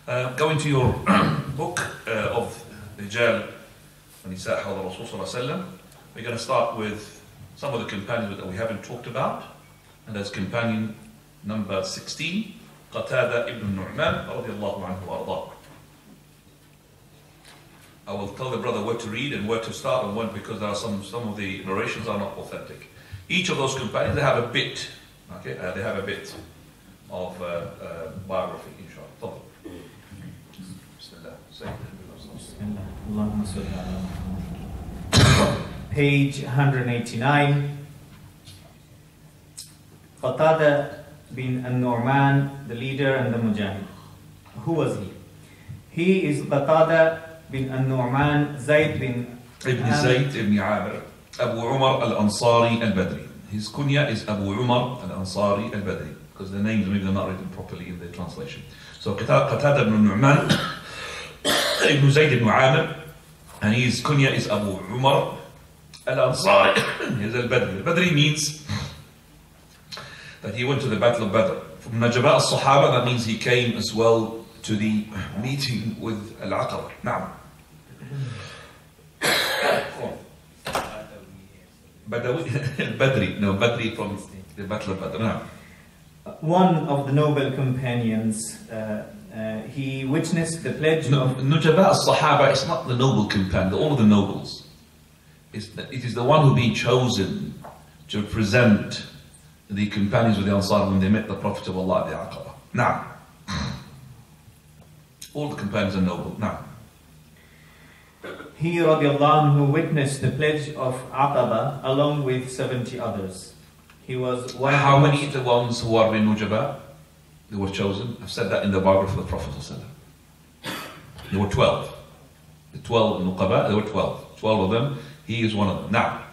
Going to your book of Rijal Nisa Hawla Rasul Sallallahu Alaihi Wasallam, we're going to start with some of the companions that we haven't talked about, and that's companion number 16, Qatada ibn Nu'man radiyallahu anhu wa arda. I will tell the brother where to read and where to start and when, because there are some of the narrations are not authentic. Each of those companions, they have a bit, okay? They have a bit of biography, inshallah. Page 189. Qatada bin al-Nu'man, the leader and the Mujahid. Who was he? He is Qatada bin al-Nu'man Zayd bin Zayd ibn Amir Abu Umar al-Ansari al-Badri. His kunya is Abu Umar al-Ansari al-Badri, because the names maybe are not written properly in the translation. So Qatada ibn Nu'man ibn Zayd ibn Amir, and his kunya is Abu Umar al-Ansari al-Badri. Al-Badri means that he went to the Battle of Badr. From Najaba al-Sahaba, that means he came as well to the meeting with Al-Aqaba. Now, Badri from the Battle of Badr. Now, one of the noble companions, he witnessed the pledge of Najaba al-Sahaba is not the noble companion, all of the nobles. It is the one who been chosen to represent the companions of the Ansar when they met the Prophet of Allah at the Aqaba. Now, all the companions are noble. Now, he radiallahu anhu witnessed the pledge of Aqaba along with 70 others. He was one. How many of the ones who are in Nujaba, they were chosen? I've said that in the biography of the Prophet. There were 12. The 12 Nuqaba, there were 12. 12 of them, he is one of them. Now,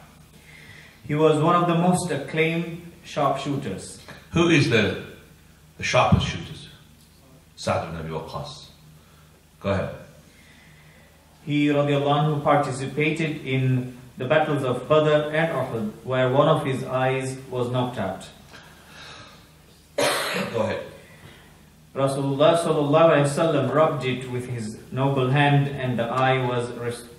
he was one of the most acclaimed sharpshooters. Who is the sharpest shooters? Sa'd ibn Abi Waqqas. Go ahead. He radiallahu anhu participated in the battles of Badr and Uhud, where one of his eyes was knocked out. Go ahead. Rasulullah sallallahu alaihi wasallam rubbed it with his noble hand, and the eye was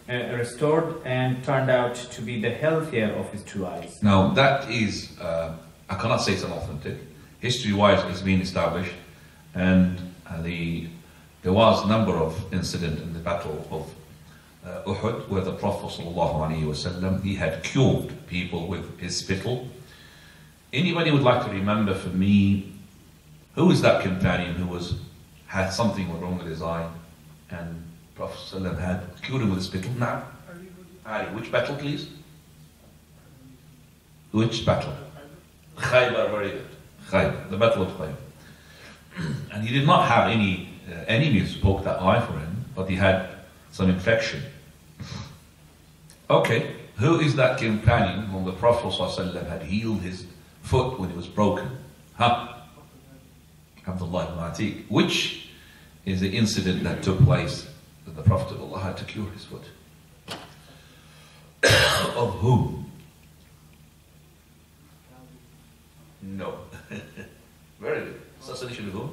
restored and turned out to be the healthier of his two eyes. Now that is, I cannot say it's authentic. History-wise, it's been established, and there was a number of incidents in the battle of Uhud where the Prophet ﷺ, he had cured people with his spittle. Anybody would like to remember for me, who is that companion who had something wrong with his eye and Prophet ﷺ had cured him with his spittle? Now, Ali, which battle please? Which battle? Khaybar, very good. Khaybar, the battle of Khaybar. And he did not have any enemies who poked that eye for him, but he had some infection. Okay, who is that companion whom the Prophet ﷺ had healed his foot when it was broken? Abdullah ibn Atiq. Which is the incident that took place that the Prophet of Allah had to cure his foot? Of whom? No. Very good. Assassination of whom?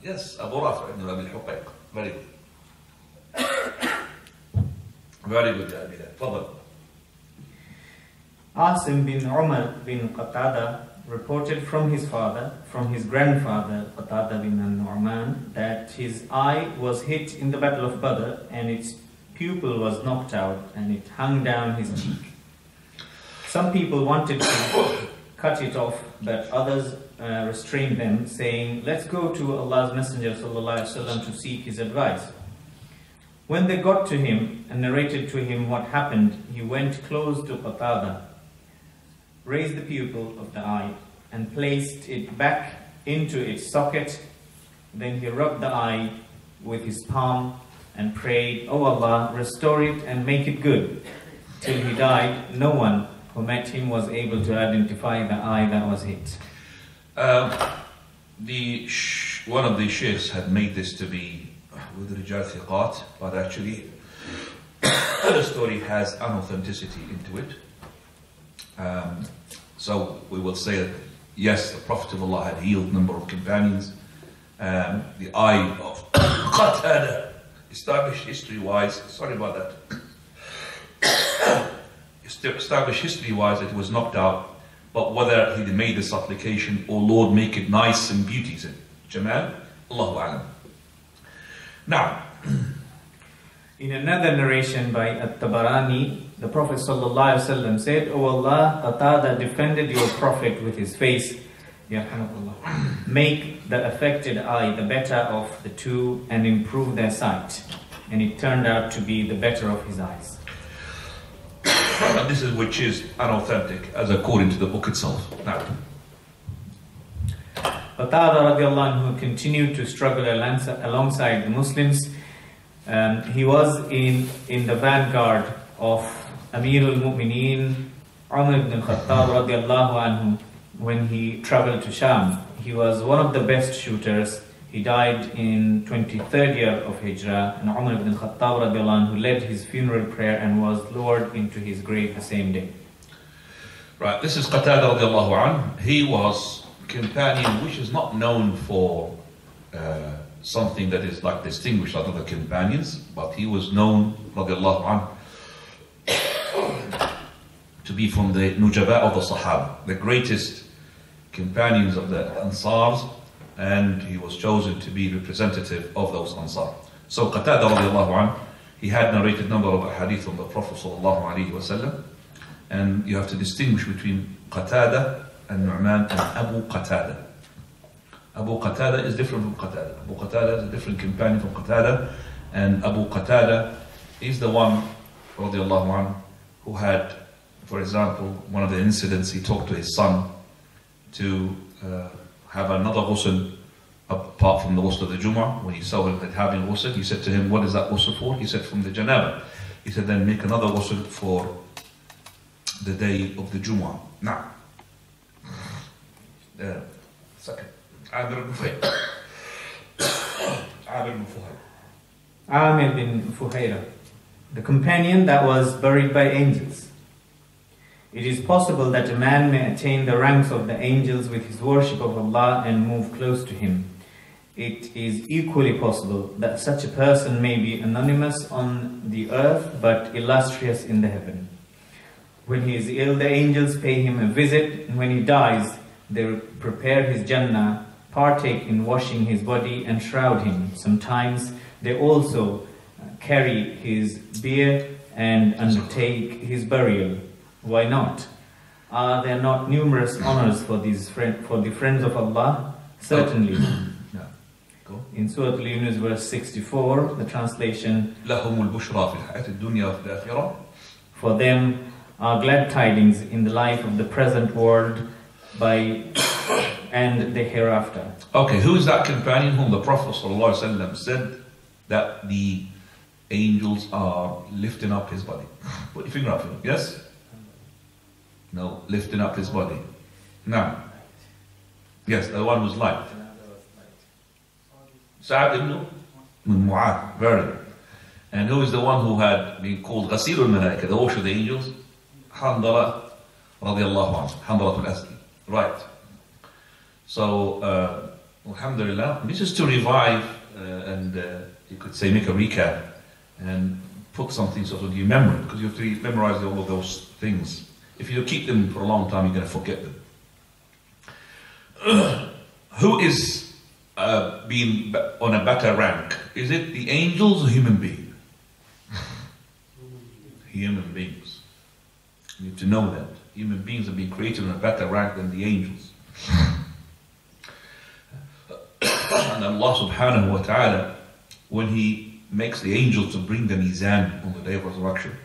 Yes, Abu Rafi ibn Abi al-Huqayq. Very good. Very good, Abida. Fadal. Asim bin Umar bin Qatada reported from his grandfather, Qatada bin al-Nu'man, that his eye was hit in the Battle of Badr and its pupil was knocked out and it hung down his cheek. Some people wanted to cut it off, but others restrained them, saying, "Let's go to Allah's Messenger ﷺ to seek his advice." When they got to him and narrated to him what happened, he went close to Qatada, raised the pupil of the eye, and placed it back into its socket. Then he rubbed the eye with his palm and prayed, "O Allah, restore it and make it good." Till he died, no one who met him was able to identify the eye that was hit. One of the sheikhs had made this to be with Rijal Thiqat, but actually the story has unauthenticity into it. So we will say that yes, the Prophet of Allah had healed a number of companions, the eye of Qatada, established history-wise, sorry about that, established history-wise that it was knocked out, but whether he made the supplication, "Oh Lord, make it nice and beautiful," Jamal, Allahu A'lam. Now, in another narration by At-Tabarani, the Prophet ﷺ said, "O Allah, Qatada defended your Prophet with his face. Make the affected eye the better of the two and improve their sight." And it turned out to be the better of his eyes. and this is which is unauthentic, as according to the book itself. Now, Qatada radiallahu anhu continued to struggle alongside the Muslims. He was in the vanguard of Amirul Mu'mineen Umar ibn Khattab radiallahu anhu when he traveled to Sham. He was one of the best shooters. He died in 23rd year of Hijrah, and Umar ibn Khattab radiallahu anhu led his funeral prayer and was lowered into his grave the same day. right, this is Qatada radiallahu anhu. He was a companion which is not known for something that is like distinguished out of the companions, but he was known radiallahu anhu to be from the Nujaba of the Sahaba, the greatest companions of the Ansars, and he was chosen to be representative of those Ansar. So Qatada radiallahu anhu, he had narrated a number of hadith from the Prophet sallallahu alaihi wasallam, and you have to distinguish between Qatada and Nu'man and Abu Qatada. Abu Qatada is different from Qatada. Abu Qatada is a different companion from Qatada, and Abu Qatada is the one radiallahu anhu who had, for example, one of the incidents, he talked to his son to have another ghusl apart from the ghusl of the Jumu'ah. When he saw him having ghusl, he said to him, "What is that ghusl for?" He said, "From the Janaba." He said, "Then make another ghusl for the day of the Jumu'ah." Now, second, Amir ibn Fuhayra. Amir bin Fuhayra, the companion that was buried by angels. It is possible that a man may attain the ranks of the angels with his worship of Allah and move close to Him. It is equally possible that such a person may be anonymous on the earth but illustrious in the heaven. When he is ill, the angels pay him a visit, and when he dies, they prepare his Jannah, partake in washing his body and shroud him. Sometimes they also carry his bier and undertake his burial. Why not? Are there not numerous honors for the friends of Allah? Certainly. Yeah. Go. In Surah Al-Yunus verse 64, the translation, لهم البشرى في الحياة الدنيا وفي الآخرة. for them are glad tidings in the life of the present world and the hereafter. Okay, who is that companion whom the Prophet ﷺ said that the angels are lifting up his body? Put your finger up here. Yes? No, lifting up his body. Now, yes, the one who's light. Sa'ad ibn Mu'adh, very good. And who is the one who had been called Ghasir al-Malaika, the wash of the angels? Handala radiallahu anhu, Handala al-Asli. Right. So, alhamdulillah, this is to revive and you could say make a recap and put something sort of your memory, because you have to memorize all of those things. If you keep them for a long time, you're going to forget them. Who is being on a better rank? Is it the angels or human beings? Human beings. You need to know that. Human beings have been created on a better rank than the angels. And Allah subhanahu wa ta'ala, when He makes the angels to bring the mizan on the day of resurrection,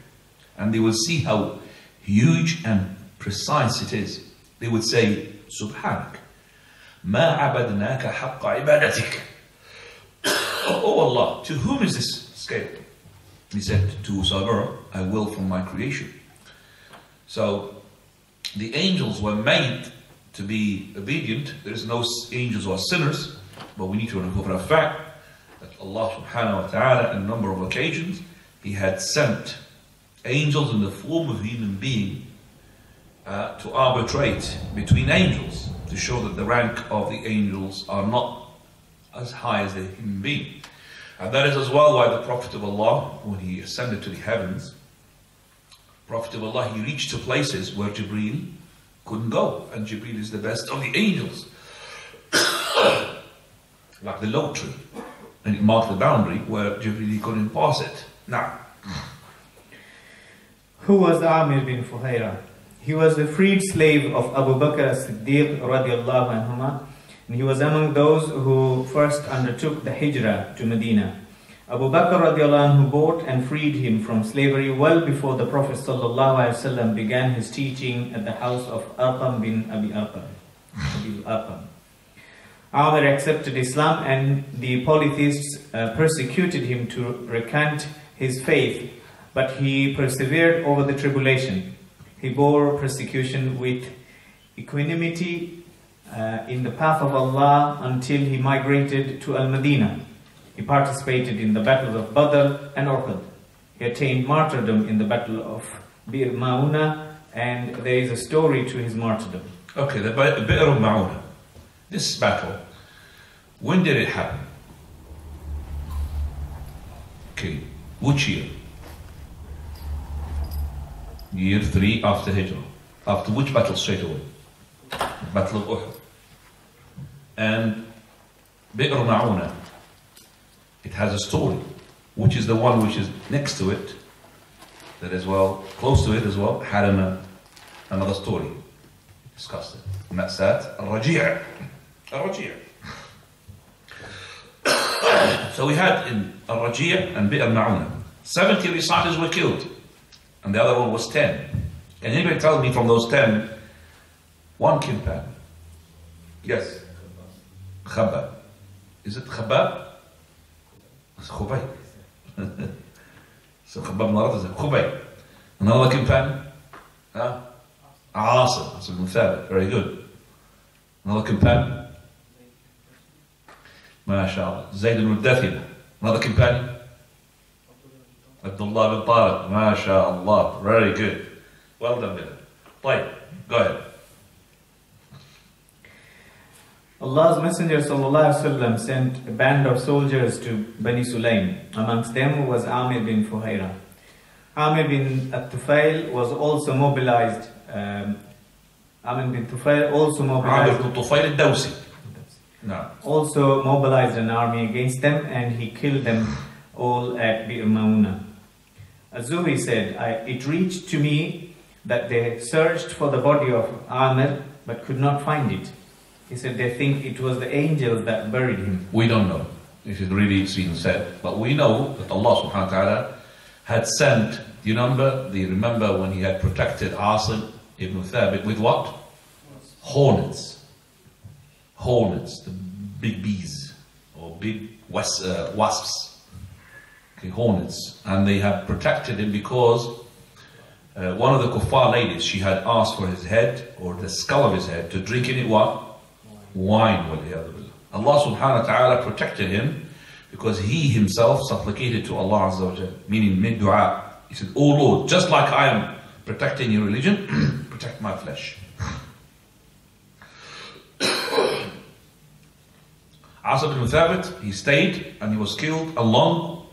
and they will see how huge and precise it is, they would say, Subhanak, ma abadnaka haqqa ibadatik. Oh Allah, to whom is this scale? He said, to Sabara, I will from my creation. So, the angels were made to be obedient. There is no angels who are sinners, but we need to know for a fact that Allah subhanahu wa ta'ala, on a number of occasions, He had sent angels in the form of human being to arbitrate between angels, to show that the rank of the angels are not as high as the human being. And that is as well why the Prophet of Allah, when he ascended to the heavens, Prophet of Allah, he reached to places where Jibreel couldn't go. And Jibreel is the best of the angels. Like the low tree. And it marked the boundary where Jibreel couldn't pass it. Now, who was Amir bin Fuhaira? He was the freed slave of Abu Bakr as-Siddiq radiallahu anhuma, and he was among those who first undertook the hijrah to Medina. Abu Bakr radiallahu anhu bought and freed him from slavery well before the Prophet sallallahu alaihi wasallam began his teaching at the house of Arqam bin Abi Arqam. Amir accepted Islam, and the polytheists persecuted him to recant his faith, but he persevered over the tribulation. He bore persecution with equanimity in the path of Allah until he migrated to Al-Madinah. He participated in the battles of Badr and Uhud. He attained martyrdom in the battle of Bir Ma'una, and there is a story to his martyrdom. okay, the Bir of Ma'una. This battle, when did it happen? Okay, which year? Year 3 after Hijrah. After which battle straight away? The Battle of Uhud. And Bir Ma'una, it has a story, which is the one which is next to it, that as well, close to it as well, had another story. Discussed it. And that's that, Al-Raji'. Al-Raji'. So we had in Al-Raji' and Bir Ma'una, 70 reciters were killed, and the other one was 10. Can anybody tell me from those 10, one came back? Yes. Khabbab. Is it Khabbab? It's Khubay. So Khabbab Narat is Khubay. Another companion? Huh? Asim. That's ibn Thabit. Very good. Another companion? MashaAllah. Zayd ibn Dathina. Another companion? Abdullah bin Tariq. MashaAllah. Very good. Well done, Bilal. طيب, go ahead. Allah's Messenger ﷺ sent a band of soldiers to Bani Sulaym. Amongst them was Amir bin Fuhaira. Amir bin Tufail was also mobilized. Amir bin Tufail also mobilized. Amir bin Tufail al-Dawsi. No. Also mobilized an army against them, and he killed them all at Bir Ma'una. Az-Zuhri said, it reached to me that they searched for the body of Amir but could not find it. He said they think it was the angels that buried him. We don't know if it really is being said, but we know that Allah subhanahu wa ta'ala had sent, do you remember when he had protected Asim ibn Thabit with what? Hornets. Hornets, the big bees, or big wasps. Okay, hornets. And they have protected him because one of the kuffar ladies, she had asked for his head, or the skull of his head, to drink in it what? Wine. Allah subhanahu wa ta'ala protected him because he himself supplicated to Allah Azza wa Jal, meaning made dua. He said, "Oh Lord, just like I am protecting your religion, protect my flesh." Asim ibn Thabit, he stayed and he was killed along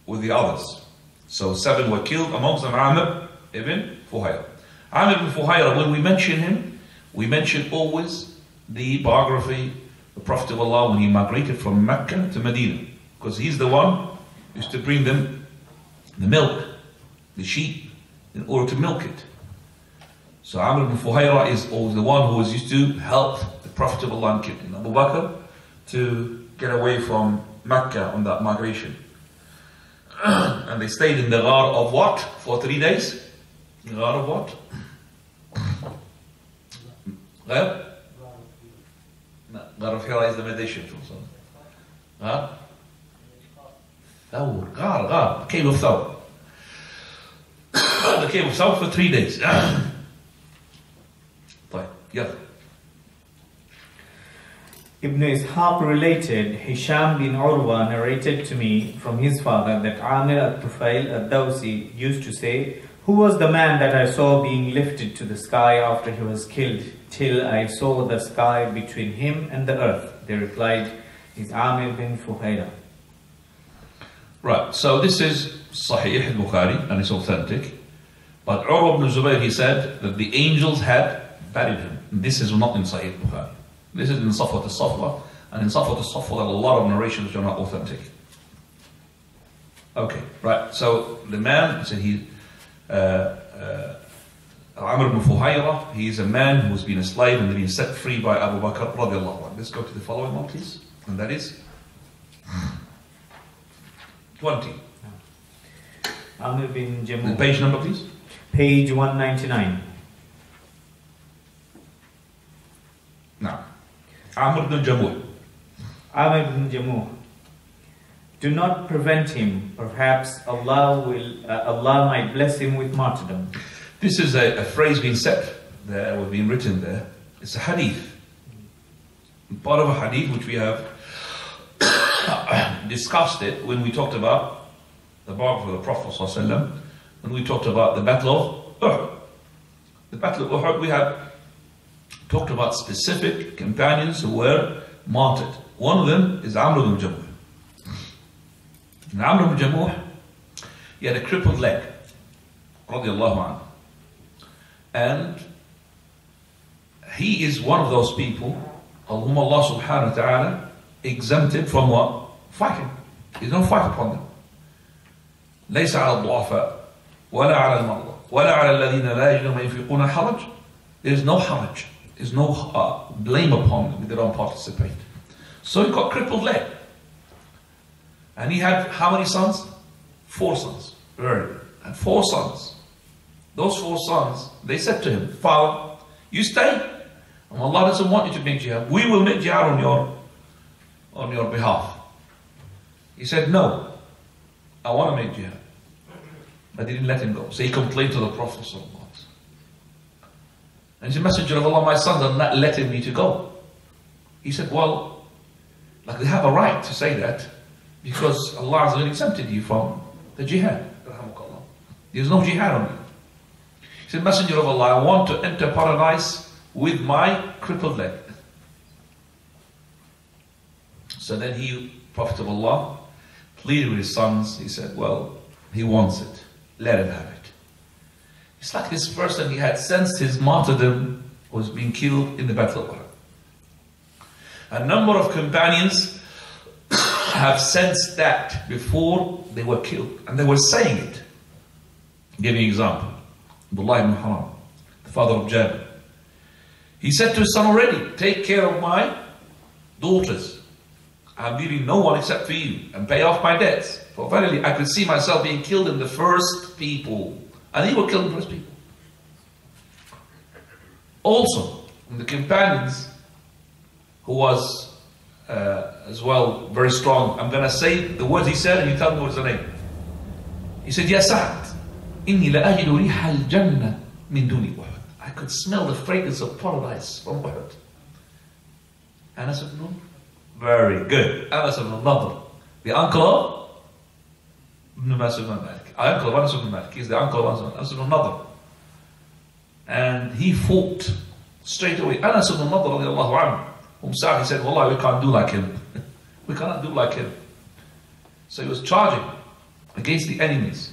with the others. So 7 were killed, amongst them Amir ibn Fuhaira. Amir ibn Fuhaira, when we mention him, we mention always the biography, the Prophet of Allah when he migrated from Mecca to Medina, because he's the one who used to bring them the milk, the sheep, in order to milk it. So Amr ibn Fuhaira is always the one who was used to help the Prophet of Allah and Abu Bakr to get away from Mecca on that migration. And they stayed in the Ghar of what? For 3 days? The Ghar of what? Ghar? Ghar of Hira is the meditation from something. Huh? Thawr. Ghar. Cave of Thawr. The cave of Thawr for 3 days. طيب, yeah. Ibn Ishaq related, Hisham bin Urwa narrated to me from his father that Amir al-Tufail al-Dawsi used to say, "Who was the man that I saw being lifted to the sky after he was killed, till I saw the sky between him and the earth?" They replied, is Amir bin Fuhayra. Right, so this is Sahih al-Bukhari and it's authentic. But Urwa ibn Zubayr, he said that the angels had buried him. This is not in Sahih al-Bukhari. This is in Safwat al-Safwa. And in Safwat al-Safwa there are a lot of narrations which are not authentic. Okay, right, so the man, said Amr ibn Fuhayra, he is a man who has been a slave and been set free by Abu Bakr radiallahu anhu. Let's go to the following one, please. And that is 20. Amr bin The Jamuh. page number, please. Page 199. Now, Amr ibn Jamuh. Amr bin Jamuh. Do not prevent him. Perhaps Allah might bless him with martyrdom. This is a phrase being said there, or being written there. It's a hadith. Part of a hadith which we have discussed it when we talked about the Bible of the Prophet ﷺ, when we talked about the Battle of Uhud. The Battle of Uhud, we have talked about specific companions who were martyred. One of them is Amr ibn Jamuh. And Amr ibn Jamuh, he had a crippled leg, radiallahu anhu. And he is one of those people whom Allah subhanahu wa ta'ala exempted from what? Fighting. He don't fight upon them. ليس على الضعفاء ولا على المرضى ولا على الذين لا يجدون ما ينفقون حرج. There is no haraj. There is no blame upon them if they don't participate. So he got crippled leg. And he had how many sons? 4 sons. Very good. And 4 sons. Those 4 sons, they said to him, Father, you stay. And Allah doesn't want you to make jihad. We will make jihad on your behalf. He said, no, I want to make jihad. But they didn't let him go. So he complained to the Prophet ﷺ. And he said, Messenger of Allah, my sons are not letting me to go. He said, well, like they have a right to say that because Allah has exempted you from the jihad. There's no jihad on you. He said, Messenger of Allah, I want to enter paradise with my crippled leg. So then he, Prophet of Allah, pleaded with his sons. He said, well, he wants it. Let him have it. It's like this person, he had sensed his martyrdom was being killed in the Battle of Uhud. A number of companions have sensed that before they were killed. And they were saying it. I'll give you an example. Abdullah ibn Haram, the father of Jabir. He said to his son already, take care of my daughters. I'm leaving no one except for you, and pay off my debts. For verily I could see myself being killed in the first people. And he will kill the first people. Also, from the companions, who was as well very strong, I'm going to say the words he said and you tell me what's the name. He said, Ya Sa'd, inni la ajidu riha al-jannah min duni Uhud. I could smell the fragrance of paradise from Uhud. Anas ibn Nur? Very good. Anas ibn Nadr, the uncle of Ibn Malik. Uncle of Anas ibn Malik. He's the uncle of Anas ibn Nadr. And he fought straight away. Anas ibn Nadr radiallahu anhu, whom Sa'd, he said, Wallah, we can't do like him. We cannot do like him. So he was charging against the enemies.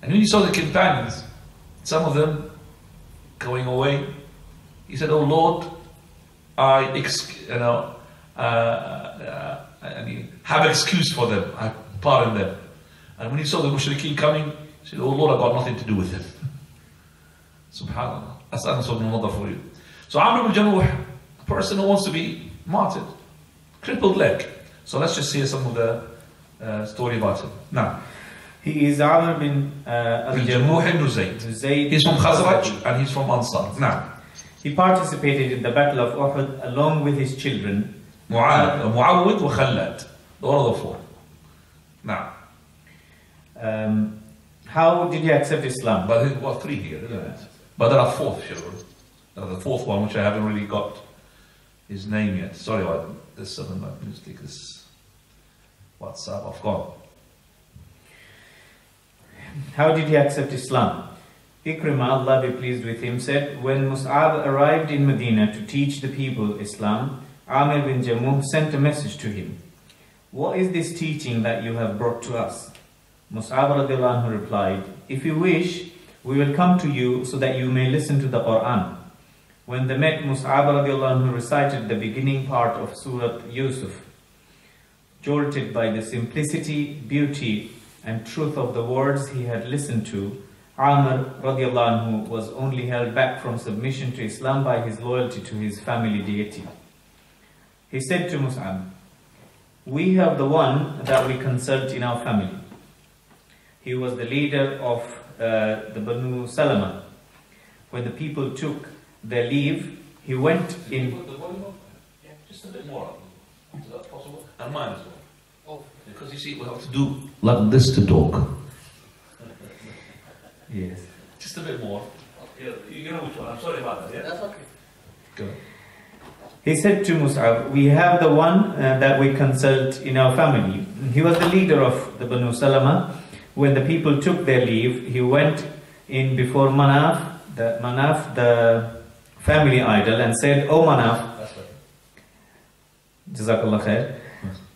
And when he saw the companions, some of them going away, he said, oh Lord, I have excuse for them. I pardon them. And when he saw the mushrikeen coming, he said, oh Lord, I've got nothing to do with them. Subhanallah. That's Anas ibn Nadr for you. So Amr ibn Jamuh, a person who wants to be martyred, crippled leg. So let's just hear some of the story about him. Now, he is Amr bin Jamuh ibn Zayd. He's from Khazraj and he's from Ansar. Now, he participated in the Battle of Uhud along with his children, Mu'awid wa Khallad. All of the 4. Now, how did he accept Islam? but there were 3 here, isn't it? But there are 4 children. The 4th one, which I haven't really got his name yet. Sorry about this. Let me just take this WhatsApp. I've gone. How did he accept Islam? Ikrimah, Allah be pleased with him, said, when Mus'ab arrived in Medina to teach the people Islam, Amir bin Jamuh sent a message to him. What is this teaching that you have brought to us? Mus'ab radiallahu anhu replied, if you wish, we will come to you so that you may listen to the Quran. When they met, Mus'ab radiallahu anhu recited the beginning part of Surah Yusuf. Jolted by the simplicity, beauty, and truth of the words he had listened to, Amr radiallahu anhu was only held back from submission to Islam by his loyalty to his family deity. He said to Mus'ab, we have the one that we consult in our family. He was the leader of the Banu Salama. When the people took their leave, he went in. Put the volume up? Yeah, just a bit more up. Is that possible? And mine as well. Oh, because you see, we have to do like this to talk. Yes. Just a bit more. You know which one? I'm sorry about that. Yeah, that's okay. Go. He said to Mus'ab, we have the one that we consult in our family. He was the leader of the Banu Salama. When the people took their leave, he went in before Manaf, the family idol, and said, O Manaf, Jazakallah khair.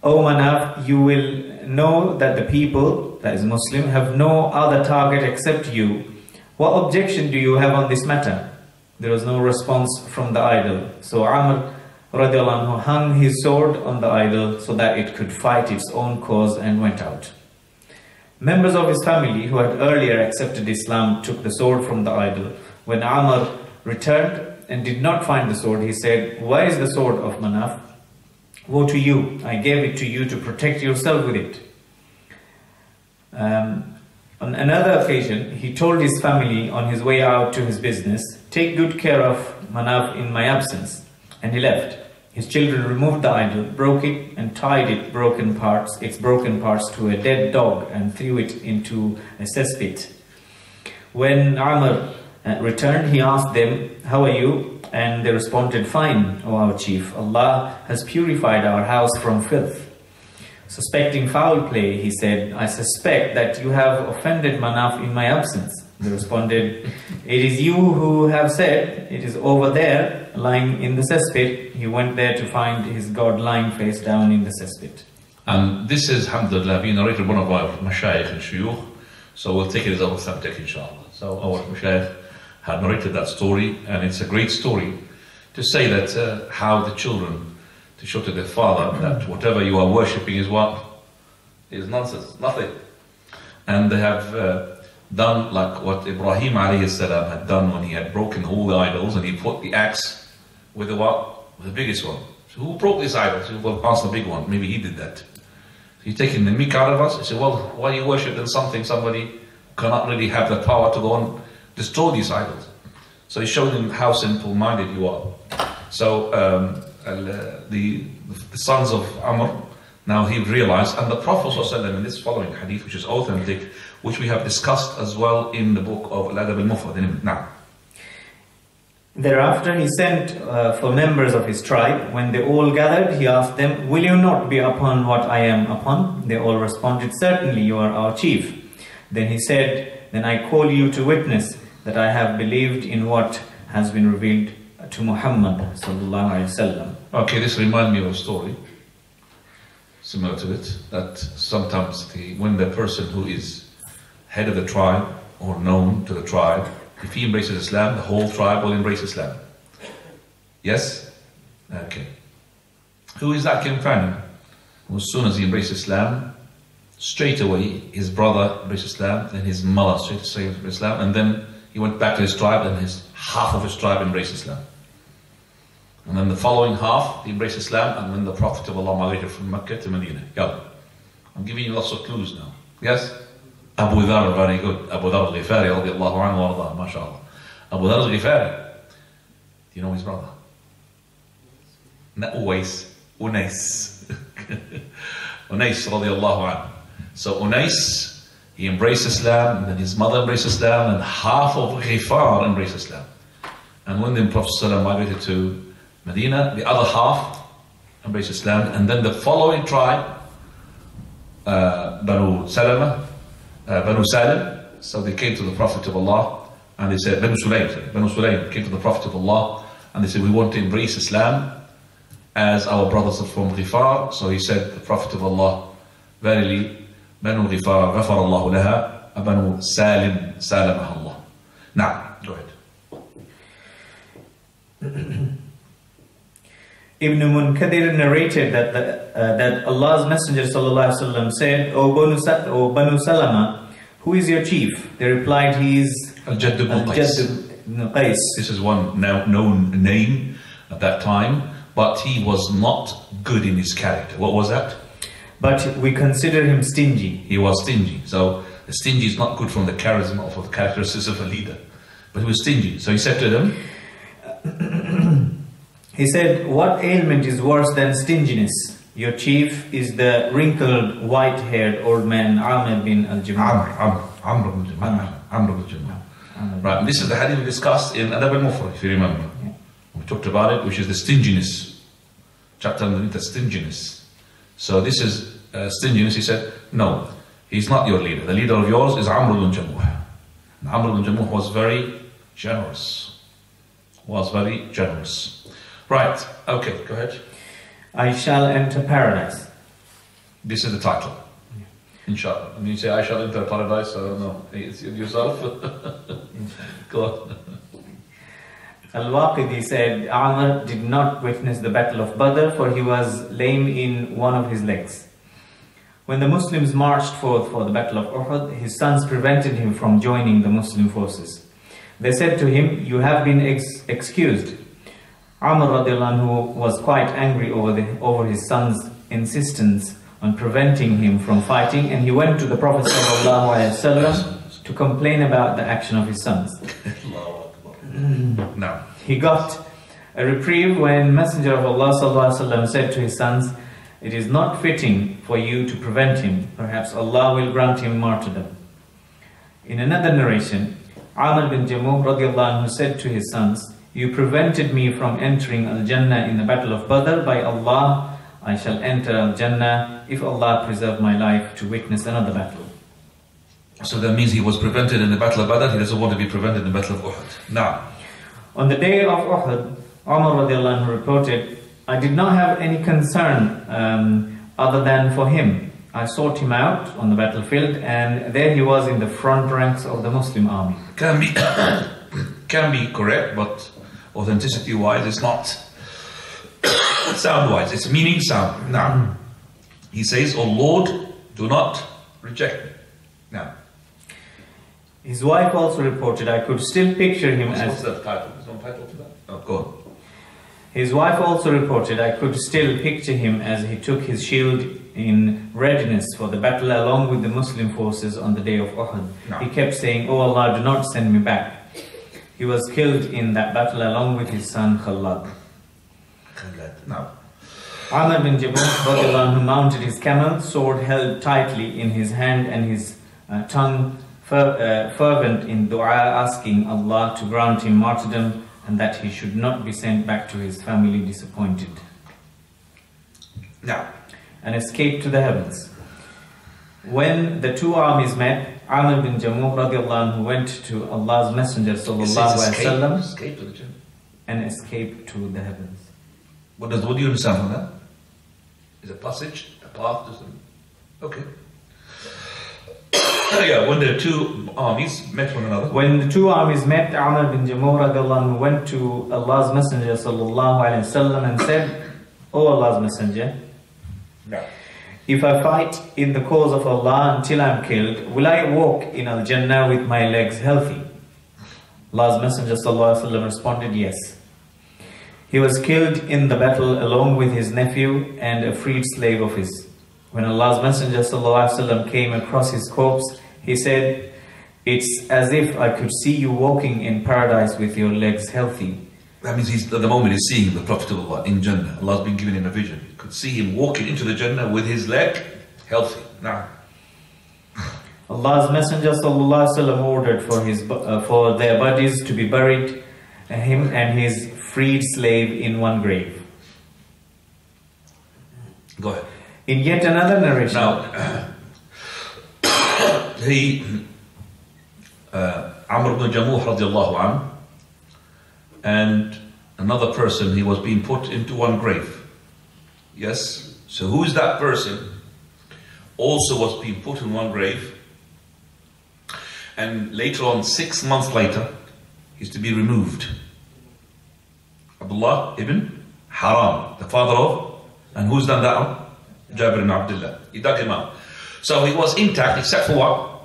O Manaf, you will know that the people, that is Muslim, have no other target except you. What objection do you have on this matter? There was no response from the idol. So Amr radiallahu anhu hung his sword on the idol so that it could fight its own cause and went out. Members of his family who had earlier accepted Islam took the sword from the idol. When Amr returned and did not find the sword, he said, where is the sword of Manaf? Woe to you, I gave it to you to protect yourself with it. On another occasion, he told his family on his way out to his business, take good care of Manaf in my absence. And he left. His children removed the idol, broke it, and tied its broken parts to a dead dog and threw it into a cesspit. When Amr returned, he asked them, how are you? And they responded, fine, O our chief. Allah has purified our house from filth. Suspecting foul play, he said, I suspect that you have offended Manaf in my absence. They responded, it is you who have said, it is over there, lying in the cesspit. He went there to find his God lying face down in the cesspit. And this is, alhamdulillah, being narrated one of our mashayikh and shuyukh, so we'll take it as authentic, inshallah. So our mashayikh had narrated that story, and it's a great story to say that how the children, to show to their father that whatever you are worshipping is what? Is nonsense, nothing. And they have done like what Ibrahim alayhi salam had done when he had broken all the idols, and he put the axe with the what? With the biggest one. So who broke this idol? So, well, ask the big one. Maybe he did that. So he's taking the mick out of us. He said, well, why you worshiping something somebody cannot really have the power to go and destroy these idols? So he's showing them how simple-minded you are. So the sons of Amr, now he realized, and the Prophet ﷺ in this following hadith, which is authentic, which we have discussed as well in the book of Al-Adab al-Mufrad. Now, thereafter he sent for members of his tribe. When they all gathered, he asked them, will you not be upon what I am upon? They all responded, certainly you are our chief. Then he said, then I call you to witness that I have believed in what has been revealed to Muhammad sallallahu alaihi wasallam. Okay, this reminds me of a story similar to it, that sometimes when the person who is head of the tribe or known to the tribe, if he embraces Islam, the whole tribe will embrace Islam. Yes? Okay. Who is that companion? Well, as soon as he embraces Islam, straight away his brother embraced Islam, then his mother straight away embraced Islam, and then he went back to his tribe, and half of his tribe embraced Islam. And then the following half, he embraced Islam, and then the Prophet of Allah migrated from Mecca to Medina. Yeah. I'm giving you lots of clues now. Yes? Abu Dhar, very good. Abu Dhar al-Ghifari, radiallahu anhu wa arda, mashallah. Abu Dhar al-Ghifari. Do you know his brother? Not Uwais, Unais. Unais, radiallahu anhu. So Unais, he embraced Islam, and then his mother embraced Islam, and half of Ghifar embraced Islam. And when the Prophet ﷺ migrated to Medina, the other half embraced Islam, and then the following tribe, Banu Salama, Banu Salim, so they came to the Prophet of Allah, and they said, Banu Sulaym came to the Prophet of Allah, and they said, we want to embrace Islam, as our brothers from Ghifar. So he said, the Prophet of Allah, verily, Banu Ghifar, غفر الله لها, Banu Salim, Salamaha Allah. Now, go ahead. Ibn Munkadir narrated that Allah's Messenger ﷺ said, O Banu Salama, who is your chief? They replied, he is Al-Jadd ibn Qais. This is one now known name at that time, but he was not good in his character. What was that? But we consider him stingy. He was stingy. So stingy is not good from the charisma or the characteristics of a leader. But he was stingy. So he said to them, he said, what ailment is worse than stinginess? Your chief is the wrinkled, white-haired old man, Amr bin al-Jamuh. Amr bin al-Jamuh. Right, and this is the hadith we discussed in Adab al-Mufrad, if you remember. Yeah. We talked about it, which is the stinginess. Chapter underneath the stinginess. So this is stinginess. He said, no, he's not your leader. The leader of yours is Amr bin Jamuh. And Amr bin Jamuh was very generous. Right, okay, go ahead. I shall enter paradise. This is the title. Yeah. Inshallah. When you say I shall enter paradise, I don't know. It's yourself. Go on. Al-Waqidi said, Amr did not witness the battle of Badr, for he was lame in one of his legs. When the Muslims marched forth for the battle of Uhud, his sons prevented him from joining the Muslim forces. They said to him, you have been excused. Amr radiallahu anhu was quite angry over his son's insistence on preventing him from fighting, and he went to the Prophet sallallahu alaihi wasallam to complain about the action of his sons. No. He got a reprieve when Messenger of Allah sallallahu alaihi wasallam said to his sons, it is not fitting for you to prevent him. Perhaps Allah will grant him martyrdom. In another narration, Amr bin Jamuh radiallahu anhu said to his sons, you prevented me from entering Al-Jannah in the battle of Badr. By Allah, I shall enter Al-Jannah if Allah preserve my life to witness another battle. So that means he was prevented in the battle of Badr. He doesn't want to be prevented in the battle of Uhud. Now, on the day of Uhud, Umar radiallahu anhu reported, I did not have any concern other than for him. I sought him out on the battlefield, and there he was in the front ranks of the Muslim army. Can be correct, but authenticity-wise, it's not. Sound-wise, it's meaning sound. Now, he says, "O Lord, do not reject me." Now, his wife also reported, I could still picture him as... What's that title? There's no title to that? Oh, go on. His wife also reported, I could still picture him as he took his shield in readiness for the battle along with the Muslim forces on the day of Uhud. No. He kept saying, "Oh Allah, do not send me back." He was killed in that battle along with his son Khalad. No. Amr bin Jamuh who mounted his camel, sword held tightly in his hand and his tongue fervent in dua, asking Allah to grant him martyrdom and that he should not be sent back to his family disappointed. No. And escaped to the heavens. When the two armies met, Amr bin Jamuh radiallahu anhu went to Allah's Messenger sallallahu alaihi wasallam and escaped to the heavens. What do you understand from that? Is a passage, a path to some... Okay. Yeah, when the two armies met one another. When the two armies met, Amr bin Jamuh radiallahu anhu went to Allah's Messenger sallallahu alaihi wasallam and said, "O Allah's Messenger, no. If I fight in the cause of Allah until I am killed, will I walk in Al-Jannah with my legs healthy?" Allah's Messenger ﷺ responded, yes. He was killed in the battle along with his nephew and a freed slave of his. When Allah's Messenger ﷺ came across his corpse, he said, "It's as if I could see you walking in paradise with your legs healthy." That means at the moment he's seeing the Prophet of Allah in Jannah. Allah's been giving him a vision. He could see him walking into the Jannah with his leg healthy. Now, Allah's Messenger ﷺ ordered for their bodies to be buried, him and his freed slave in one grave. Go ahead. In yet another narration. Now, Amr ibn Jamuh radiallahu anhu and another person, he was being put into one grave. Yes. So who is that person? Also was being put in one grave. And later on, 6 months later, he's to be removed. Abdullah ibn Haram, the father of, and who's done that one? Jabir ibn Abdullah. He dug him out. So he was intact except for what?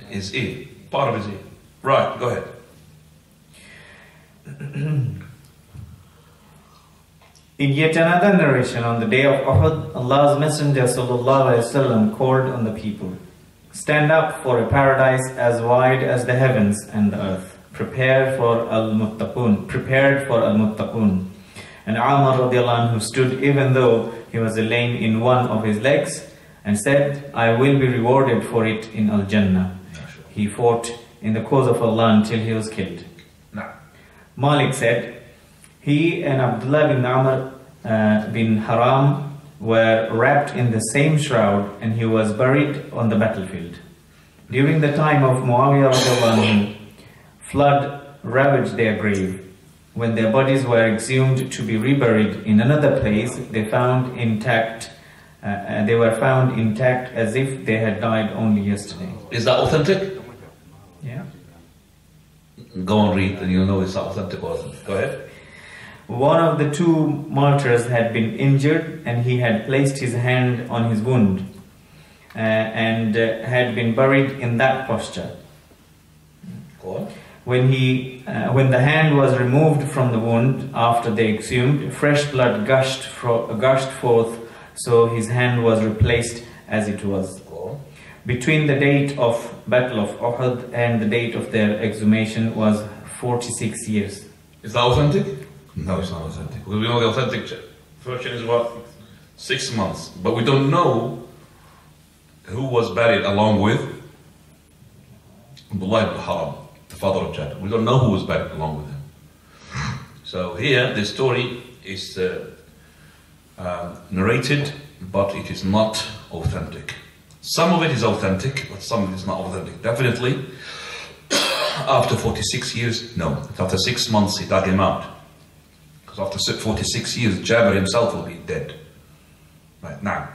His ear, part of his ear. Right, go ahead. In yet another narration, on the day of Uhud, Allah's Messenger ﷺ called on the people, "Stand up for a paradise as wide as the heavens and the earth. Prepared for al-muttaqun. Prepared for al-muttaqun." And Umar radiallahu anhu stood even though he was lame in one of his legs and said, "I will be rewarded for it in Al-Jannah." He fought in the cause of Allah until he was killed. No. Malik said, he and Abdullah bin Amr bin Haram were wrapped in the same shroud and he was buried on the battlefield. During the time of Muawiyah radiallahu anhu, flood ravaged their grave. When their bodies were exhumed to be reburied in another place, they were found intact as if they had died only yesterday. Is that authentic? Yeah. Go and read and you'll know it's authentic or authentic. Go ahead. One of the two martyrs had been injured and he had placed his hand on his wound and had been buried in that posture. Go on. When the hand was removed from the wound after they exhumed, fresh blood gushed forth, so his hand was replaced as it was. Go on. Between the date of Battle of Uhud and the date of their exhumation was 46 years. Is that authentic? No, it's not authentic. Because we know the authentic version is what? 6 months. But we don't know who was buried along with Abdullah ibn Haram, the father of Jabir. We don't know who was buried along with him. So here, the story is narrated, but it is not authentic. Some of it is authentic, but some of it is not authentic. Definitely, after 46 years, no. After 6 months, he dug him out. After 46 years, Jabir himself will be dead. Right now.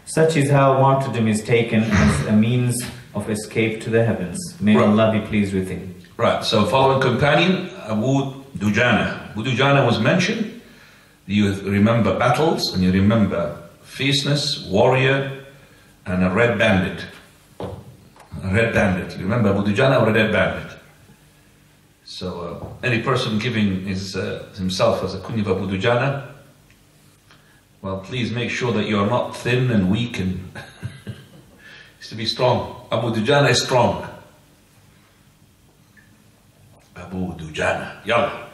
Such is how martyrdom is taken as a means of escape to the heavens. May Allah be pleased with him. Right, so following companion, Abu Dujana. Abu Dujana was mentioned. You remember battles, and you remember fierceness, warrior, and a red bandit. A red bandit. You remember Abu Dujana or a red bandit? So any person giving himself as a kunya of Abu Dujana, well, please make sure that you are not thin and weak and is to be strong. Abu Dujana is strong. Abu Dujana, yalla.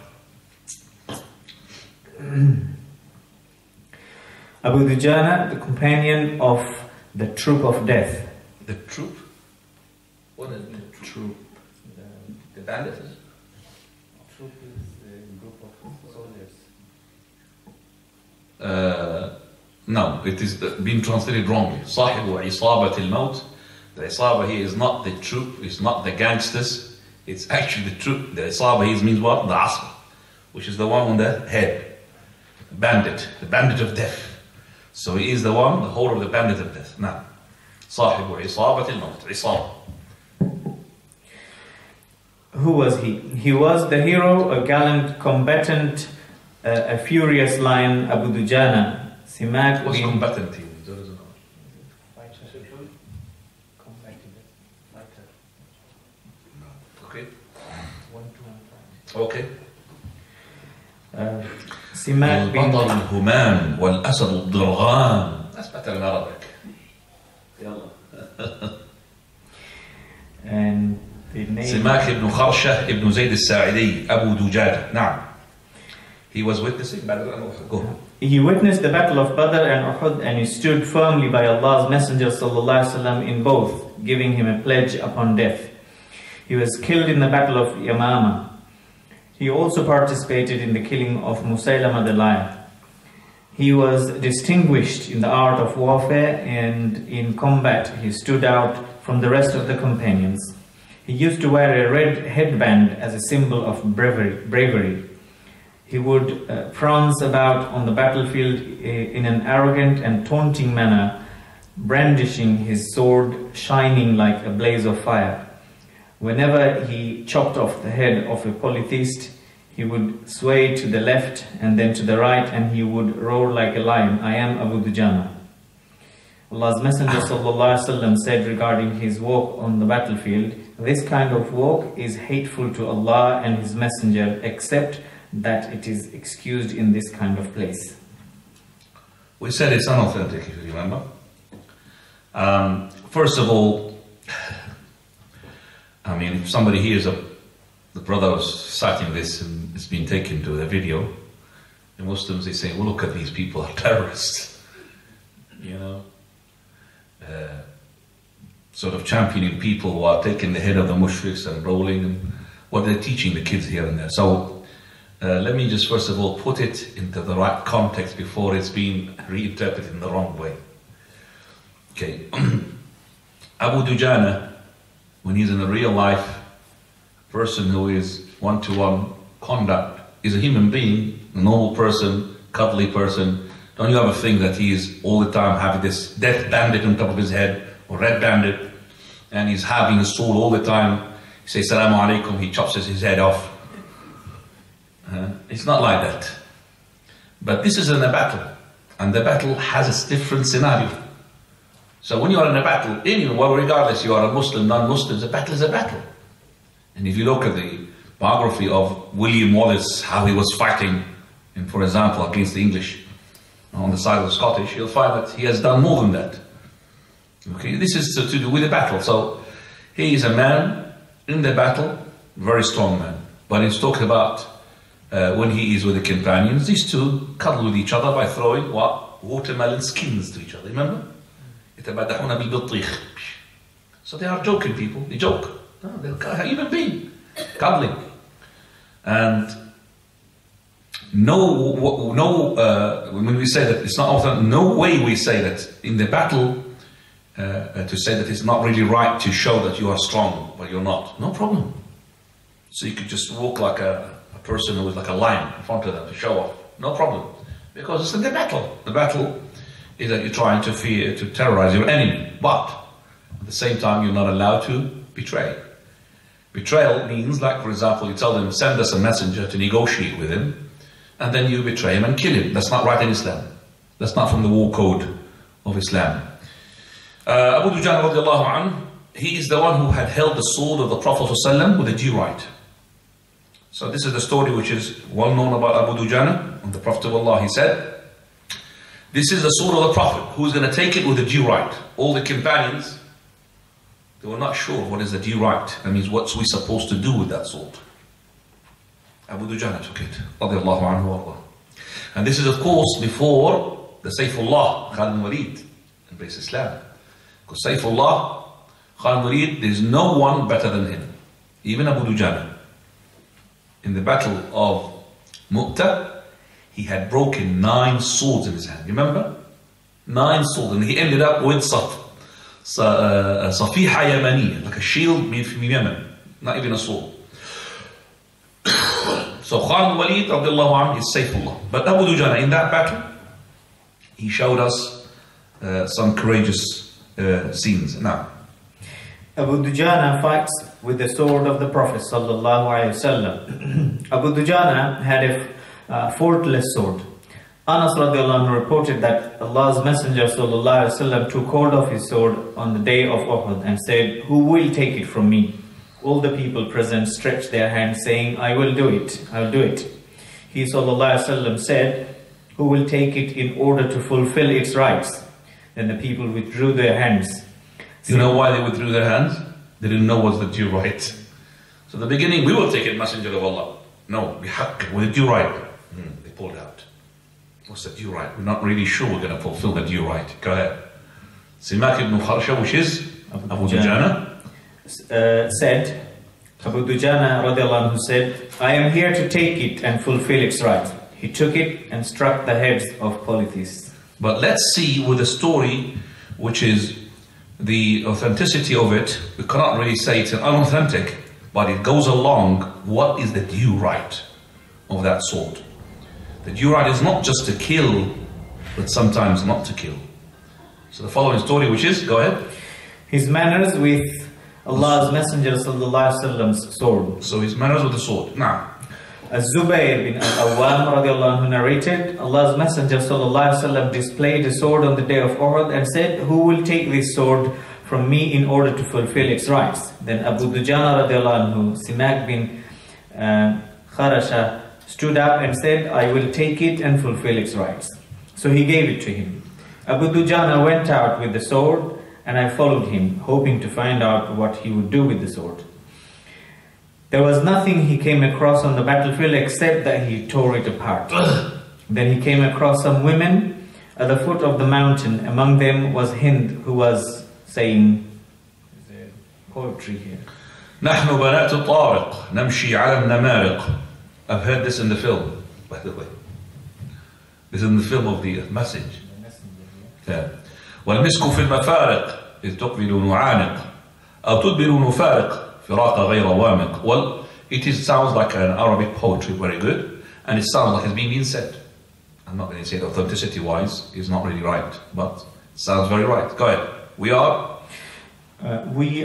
Abu Dujana, the companion of the troop of death. The troop? What is the troop? The bandits? Troop is a group of soldiers. No, it is being translated wrongly. صاحب عصابة الموت. The Isaba here is not the troop, it's not the gangsters, it's actually the troop. The Isaba here means what? The Asr, which is the one on the head. Bandit, the bandit of death. So he is the one, the whole of the bandit of death. Now, صاحب عصابة الموت. عصابة. Who was he? He was the hero, a gallant combatant, a furious lion, Abu Dujana. Simak What's bin... combatant here? Okay. Okay. Simak bin... البطل الهمام والأسد الضرغام. That's better in Arabic. And the name... سماك ibn خرشة ibn زيد الساعدي أبو دجاجة. نعم. He was witnessing Badr and Uhud. Go. He witnessed the battle of Badr and Uhud, and he stood firmly by Allah's Messenger ﷺ in both, giving him a pledge upon death. He was killed in the battle of Yamama. He also participated in the killing of Musaylama the liar. He was distinguished in the art of warfare, and in combat he stood out from the rest of the companions. He used to wear a red headband as a symbol of bravery. He would prance about on the battlefield in an arrogant and taunting manner, brandishing his sword, shining like a blaze of fire. Whenever he chopped off the head of a polytheist, he would sway to the left and then to the right, and he would roar like a lion, "I am Abu Dujana." Allah's Messenger ﷺ said regarding his walk on the battlefield, "This kind of walk is hateful to Allah and His Messenger, except that it is excused in this kind of place." We said it's unauthentic, if you remember. First of all, I mean, if somebody hears the brother was citing this and it's been taken to the video, the Muslims, they say, well, look at these people are terrorists, you know, sort of championing people who are taking the head of the mushriks and rolling, and what they're teaching the kids here and there. So let me just first of all put it into the right context before it's been reinterpreted in the wrong way. Okay, Abu Dujana, when he's in a real life person who is one-to-one conduct, is a human being, a normal person, cuddly person. Don't you ever think that he is all the time having this death bandit on top of his head, or red bandit, and he's having a sword all the time. He says "Salamu alaikum," he chops his head off. It's not like that. But this is in a battle, and the battle has a different scenario. So when you are in a battle, well, regardless you are a Muslim, non-Muslim, the battle is a battle. And if you look at the biography of William Wallace, how he was fighting, for example, against the English on the side of the Scottish, you'll find that he has done more than that. Okay, this is to do with the battle. So he is a man in the battle, very strong man. But he's talking about when he is with the companions, these two cuddle with each other by throwing what? Watermelon skins to each other, remember? So they are joking people, they joke. No, they're human being, cuddling. And when we say that it's not often, no way we say that in the battle to say that it's not really right to show that you are strong, but you're not. No problem. So you could just walk like a person who is like a lion in front of them to show off. No problem. Because it's in the battle. The battle is that you're trying to terrorize your enemy. But at the same time, you're not allowed to betray. Betrayal means, like for example, you tell them, send us a messenger to negotiate with him, and then you betray him and kill him. That's not right in Islam. That's not from the war code of Islam. Abu Dujana radiallahu anhu, he is the one who had held the sword of the Prophet ﷺ with a due right. So this is the story which is well known about Abu Dujana. And the Prophet of Allah, he said, this is the sword of the Prophet, who's going to take it with a due right. All the companions, they were not sure what is the due right. That means what's we supposed to do with that sword. Abu Dujana took it, radiallahu anhu wa. And this is of course before the Sayfullah, Khalid bin Walid, embrace Islam. Because Sayfullah, Khalid bin Walid, there's no one better than him. Even Abu Dujana. In the battle of Mu'tah, he had broken 9 swords in his hand. Remember? 9 swords. And he ended up with Safiha Yamani, like a shield made from Yemen. Not even a sword. So Khalid bin Walid radiallahu anhu is Sayfullah. But Abu Dujana, in that battle, he showed us some courageous scenes. Now, Abu Dujana fights with the sword of the Prophet sallallahu alaihi wasallam. Abu Dujana had a faultless sword. Anas radiallahu anhu reported that Allah's Messenger sallallahu alaihi wasallam took hold of his sword on the day of Uhud and said, "Who will take it from me?" All the people present stretched their hands, saying, "I will do it, I will do it." He sallallahu alaihi wasallam said, "Who will take it in order to fulfill its rights?" Then the people withdrew their hands. You know why they withdrew their hands? They didn't know what's the due right. So in the beginning, we will take it, Messenger of Allah. No, with the due right. They pulled out. What's the due right? We're not really sure we're going to fulfill the due right. Go ahead. Simak ibn Kharsha, which is Abu Dujana, said, Abu Dujana radiallahu anhu said, "I am here to take it and fulfill its right." He took it and struck the heads of polytheists. But let's see with the story, which is the authenticity of it. We cannot really say it's unauthentic, but it goes along what is the due right of that sword. The due right is not just to kill, but sometimes not to kill. So the following story, which is, go ahead. His manners with Allah's Messenger sallallahu alaihi wasallam's sword. So his manners with the sword. Now, Az-Zubayr bin al-Awwam radiallahu anhu narrated, Allah's Messenger sallallahu alaihi wasallam displayed a sword on the day of Uhud and said, "Who will take this sword from me in order to fulfill its rights?" Then Abu Dujana radiallahu anhu, Simak bin Kharasha, stood up and said, "I will take it and fulfill its rights." So he gave it to him. Abu Dujana went out with the sword, and I followed him, hoping to find out what he would do with the sword. There was nothing he came across on the battlefield except that he tore it apart. Then he came across some women at the foot of the mountain. Among them was Hind, who was saying, there's a poetry here. نحن بنات طارق نمشي على النمارق. I've heard this in the film, by the way. This is in the film of the message. Yeah. والمسك في المفارق إذ تقبل نعانق أو تدبر نفارق فراق غير وامق. Well, sounds like an Arabic poetry, very good, and it sounds like it's being said. I'm not going to say it authenticity wise, it's not really right, but it sounds very right. Go ahead. We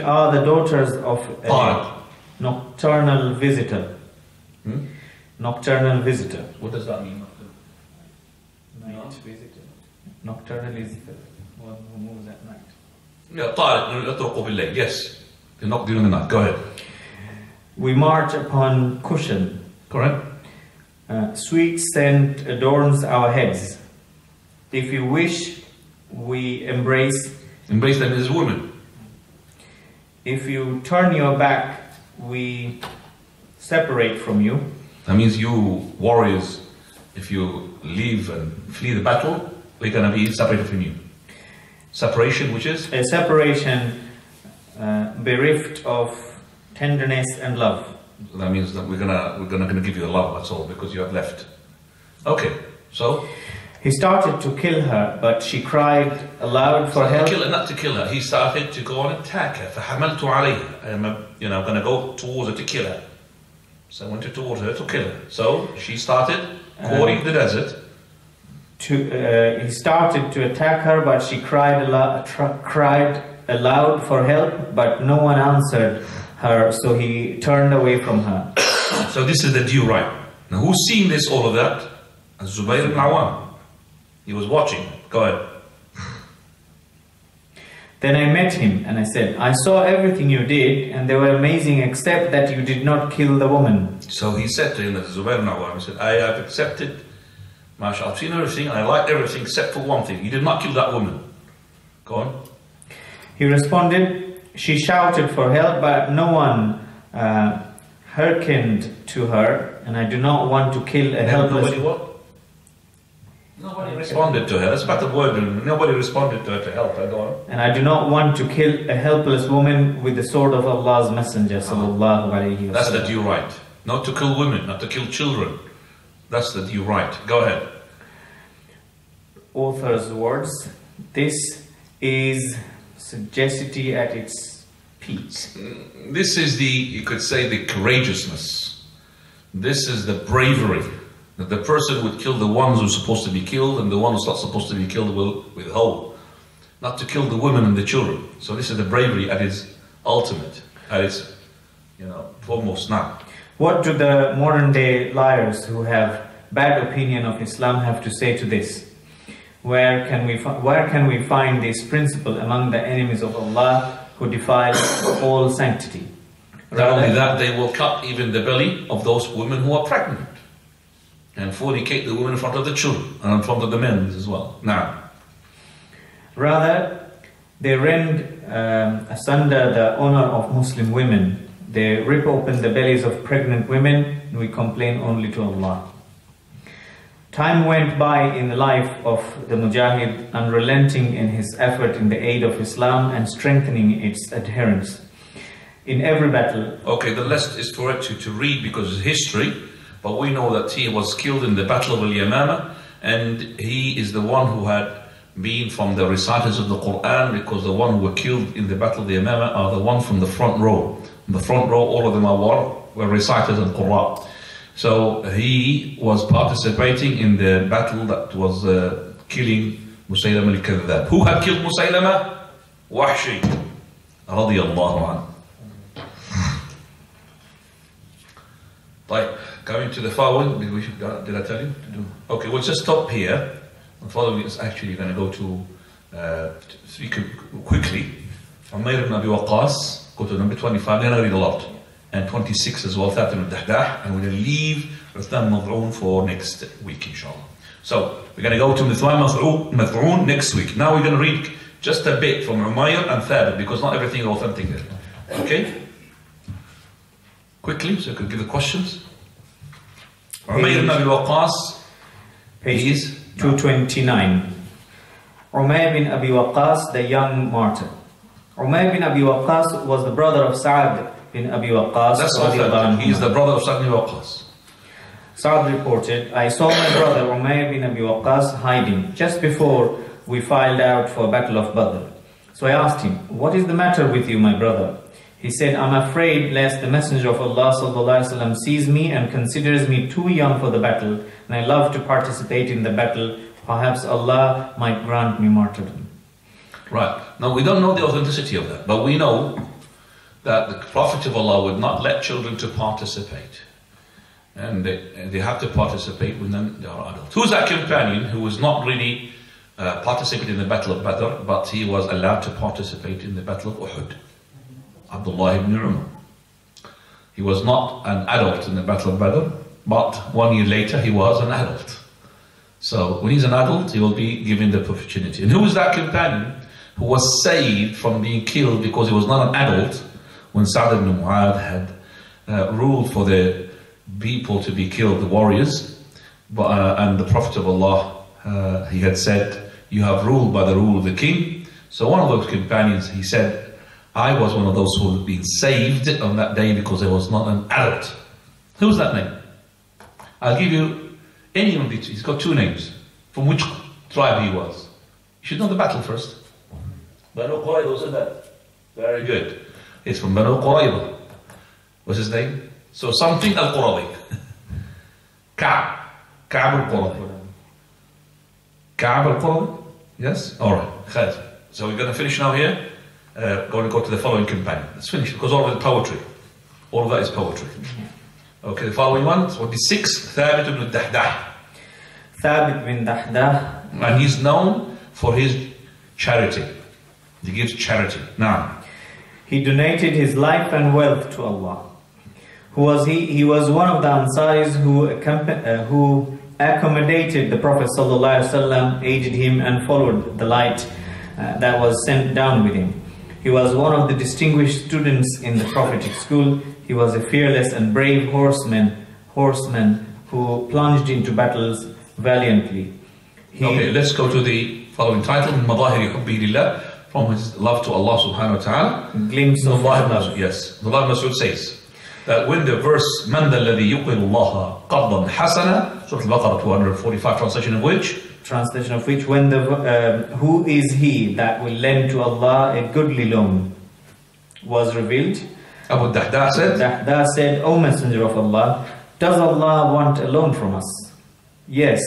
are the daughters of a nocturnal visitor. Nocturnal visitor. What does that mean? Night visitor. Nocturnal is the one who moves at night. Yeah, طارق يطرق بالليل. Yes. They're not during the night. Go ahead. We march upon cushion. Correct. Sweet scent adorns our heads. If you wish, we embrace. Embrace them as women. If you turn your back, we separate from you. That means you warriors, if you leave and flee the battle, we're going to be separated from you. Separation, which is? A separation bereft of tenderness and love. So that means that we're gonna give you the love, that's all, because you have left. Okay, so he started to kill her, but she cried aloud for help. Not to kill her. He started to go and attack her. فحملت عليها. I'm going to go towards her to kill her. So I went towards her to kill her. So she started courting the desert. He started to attack her, but she cried aloud for help, but no one answered her, so he turned away from her. So this is the due right. Now who's seen this, all of that? Zubayr ibn Awam. He was watching. Go ahead. Then I met him and I said, "I saw everything you did, and they were amazing except that you did not kill the woman." So he said to him, Zubayr ibn Awam, he said, "I have accepted, mashallah, I've seen everything, and I like everything except for one thing. You did not kill that woman." Go on. He responded, "She shouted for help, but no one hearkened to her, and I do not want to kill a helpless..." Nobody what? Nobody responded to her. That's about the word. Nobody responded to her to help her. Go on. "And I do not want to kill a helpless woman with the sword of Allah's Messenger sallallahu alaihi wasallam." That's the due right. Not to kill women, not to kill children. That's the due right. Go ahead. Author's words. This is sagacity at its peak. This is you could say, the courageousness. This is the bravery. That the person would kill the ones who are supposed to be killed, and the one who's not supposed to be killed will withhold. Not to kill the women and the children. So this is the bravery at its ultimate, at its, foremost now. What do the modern day liars who have bad opinion of Islam have to say to this? Where can we find this principle among the enemies of Allah who defile all sanctity? Not only that, they will cut even the belly of those women who are pregnant, and fornicate the women in front of the children and in front of the men as well. Now, rather, they rend asunder the honor of Muslim women. They rip open the bellies of pregnant women, and we complain only to Allah. Time went by in the life of the Mujahid, unrelenting in his effort in the aid of Islam and strengthening its adherents. In every battle... Okay, the list is for it to read because it's history, but we know that he was killed in the Battle of Al-Yamama, and he is the one who had been from the reciters of the Quran, because the one who were killed in the Battle of the Yamama are the one from the front row. In the front row, all of them were reciters and Qur'an. So he was participating in the battle that was killing Musaylama al-Kadhdhab. Who had killed Musaylama? Wahshi radiyallahu anhu. Right, going to the following, did I tell you to do? Okay, we'll just stop here. The following is actually going to go to quickly. Umayr ibn Abi Waqqas, go to number 25, they're going to read a lot. And 26 as well, Thabit ibn Dahdah, and we're going to leave Uthman Mad'un for next week, inshallah. So, we're going to go to Uthman Mad'un next week. Now we're going to read just a bit from Umayr and Thabit, because not everything is authentic there. Okay? Quickly, so you could give the questions. Umayr ibn Abi Waqqas, page 229. Umayr bin Abi Waqqas, the young martyr. Umayr bin Abi Waqqas was the brother of Sa'ad bin Abi Waqqas. That's authentic. He is the brother of Sa'ad bin Waqqas. Sa'ad reported, I saw my brother Umayr bin Abi Waqqas hiding just before we filed out for Battle of Badr. So I asked him, what is the matter with you, my brother? He said, I'm afraid lest the Messenger of Allah ﷺ sees me and considers me too young for the battle, and I love to participate in the battle. Perhaps Allah might grant me martyrdom. Right. Now we don't know the authenticity of that, but we know that the Prophet of Allah would not let children to participate. And they have to participate when they are adults. Who's that companion who was not really participating in the Battle of Badr, but he was allowed to participate in the Battle of Uhud? Abdullah ibn Umar. He was not an adult in the Battle of Badr, but 1 year later he was an adult. So when he's an adult, he will be given the opportunity. And who was that companion who was saved from being killed because he was not an adult when Sa'd ibn Mu'adh had ruled for the people to be killed, the warriors, and the Prophet of Allah, he had said, you have ruled by the rule of the king. So one of those companions, he said, I was one of those who had been saved on that day because I was not an adult. Who's that name? I'll give you any of these. He's got two names. From which tribe he was. You should know the battle first. Banu Qurayza said that. Very good. It's from Banu Qurayza. What's his name? So something al-Qurazi. Ka'b. Ka'b al-Qurazi. Ka'b al-Qurazi? Yes? Alright. Khair. So we're going to finish now here. Going to go to the following companion. Let's finish because all of it is poetry. All of that is poetry. Okay, the following one, 26, Thabit ibn Dahdah. Thabit bin Dahdah. And he's known for his charity. He gives charity. Now, he donated his life and wealth to Allah. Who was he? He was one of the Ansaris who accommodated the Prophet ﷺ, aided him and followed the light that was sent down with him. He was one of the distinguished students in the prophetic school. He was a fearless and brave horseman who plunged into battles valiantly. Okay, let's go to the following title, Madahiri Hubbi Lillah, from his love to Allah subhanahu wa ta'ala. Glimpse of love. Yes, Abdullah Mas'ud says that when the verse Man dha alladhi yuqridu Allah qardan hasana, Surah Al-Baqarah 245, translation of which, when the who is he that will lend to Allah a goodly loan, was revealed. Abu Dahdah said, Dahdah said, O Messenger of Allah, does Allah want a loan from us? Yes,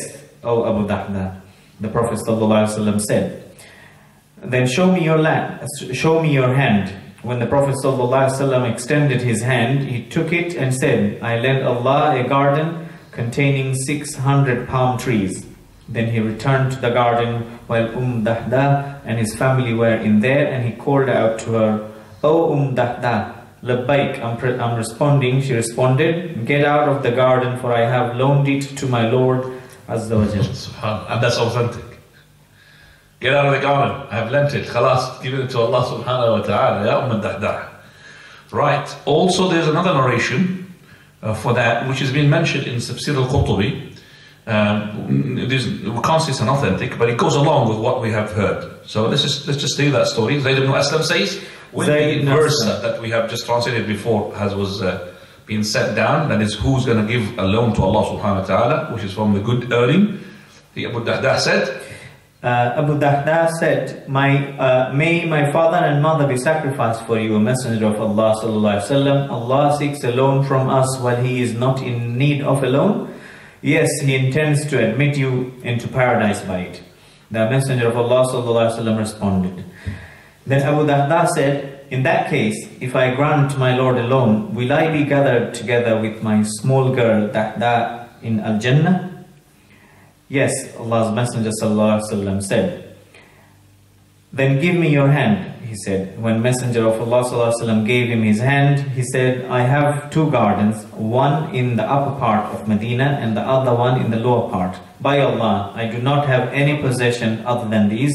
O Abu Dahdah. The Prophet ﷺ said, then show me your hand. When the Prophet ﷺ extended his hand, he took it and said, I lend Allah a garden containing 600 palm trees. Then he returned to the garden while Dahdah and his family were in there, and he called out to her, O Dahdah, labbaik, I'm responding. She responded, get out of the garden, for I have loaned it to my Lord Azza wa Jal. Subhanallah, and that's authentic. Get out of the garden, I have lent it, khalas, give it to Allah subhanahu wa ta'ala, ya Dahdah. Right, also there's another narration for that, which has been mentioned in Tafsir al-Qurtubi. We can't say it's unauthentic, but it goes along with what we have heard. So let's just say that story. Zayd ibn Aslam says, when the verse that we have just translated before was being set down, that is, who's going to give a loan to Allah subhanahu wa ta'ala, which is from the good earning, the Abu Dahdah said, Abu Dahda said, may my father and mother be sacrificed for you, a messenger of Allah sallallahu alaihi wasallam. Allah seeks a loan from us while He is not in need of a loan. Yes, He intends to admit you into paradise by it. The messenger of Allah sallallahu alaihi wasallam responded. Then Abu Dahda said, in that case, if I grant my Lord a loan, will I be gathered together with my small girl Dahda in Al-Jannah? Yes, Allah's Messenger sallallahu alaihi wasallam said. Then give me your hand, he said. When Messenger of Allah sallallahu alaihi wasallam gave him his hand, he said, I have two gardens, one in the upper part of Medina and the other one in the lower part. By Allah, I do not have any possession other than these.